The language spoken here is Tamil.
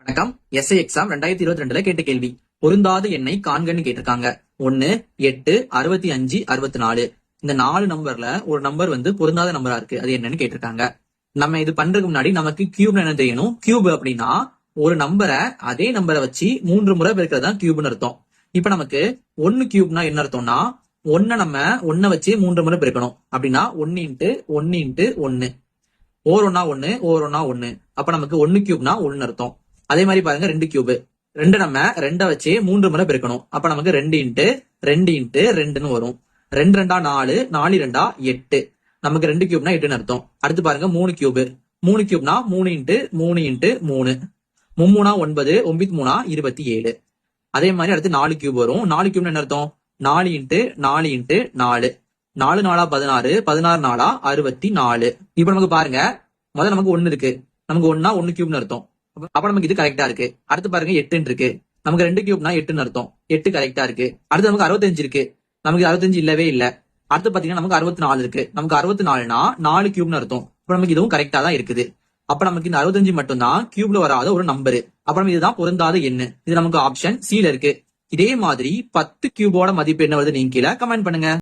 வணக்கம். எஸ்ஐ எக்ஸாம் 2022 கேட்ட கேள்வி. பொருந்தாத எண்ணை காண்கன்னு கேட்டிருக்காங்க. 1, 8, 65, 64. இந்த 4 நம்பர்ல ஒரு நம்பர் பொருந்தாத நம்பரா இருக்கு. அது என்னன்னு கேட்டிருக்காங்க. நம்ம இது பண்றதுக்கு முன்னாடி நமக்கு கியூப் என்ன தெரியணும். கியூப் அப்படின்னா ஒரு நம்பரை அதே நம்பரை வச்சு 3 முறை பெருக்கிறது தான் கியூப்னு அர்த்தம். இப்ப நமக்கு 1 கியூப்னா என்ன அர்த்தம்னா 1 வச்சு 3 முறை பெருக்கணும். அப்படின்னா 1 இன்ட்டு 1 இன்ட்டு 1 ஓர் 1 அப்ப நமக்கு 1 கியூப்னா 1 அர்த்தம். அதே மாதிரி பாருங்க 2 கியூப் 2 நம்ம 2 வச்சு 3 முறை பெருக்கணும். அப்ப நமக்கு 2 இன்ட்டு 2 இன்ட்டு 2ன்னு வரும். 2 2 4 4 2 8 நமக்கு 2 கியூப்னா 8ன்னு அர்த்தம். அடுத்து பாருங்க 3 கியூப் 3 கியூப்னா 3 இன்ட்டு 3 இன்ட்டு 3 3 9 9 27. அதே மாதிரி அடுத்து 4 கியூப் வரும். 4 கியூப்னு என்ன அர்த்தம் 4 இன்ட்டு 4 இன்ட்டு 4 4 4 16 16 4 64. இப்ப நமக்கு பாருங்க முதல்ல நமக்கு 1 இருக்கு. நமக்கு 1 கியூப்னு அர்த்தம். அப்ப நமக்கு இது கரெக்டா இருக்கு. அடுத்து பாருங்க 8 இருக்கு. நமக்கு 2 கியூப்னா 8ன்னு அர்த்தம். 8 கரெக்டா இருக்கு. அடுத்து நமக்கு 65 இருக்கு. நமக்கு 65 இல்லவே இல்ல. அடுத்து பாத்தீங்கன்னா நமக்கு 64 இருக்கு. நமக்கு 64னா 4 கியூப்னு அர்த்தம். அப்ப நமக்கு இதுவும் கரெக்டா தான் இருக்குது. அப்ப நமக்கு இந்த 65 மட்டும் தான் கியூப்ல வராத ஒரு நம்பரு. அப்புறம் இதுதான் பொருந்தாத எண்ணு. இது நமக்கு ஆப்ஷன் சில இருக்கு. இதே மாதிரி 10 கியூபோட மதிப்பு என்ன வருது நீங்க கீழே கமெண்ட் பண்ணுங்க.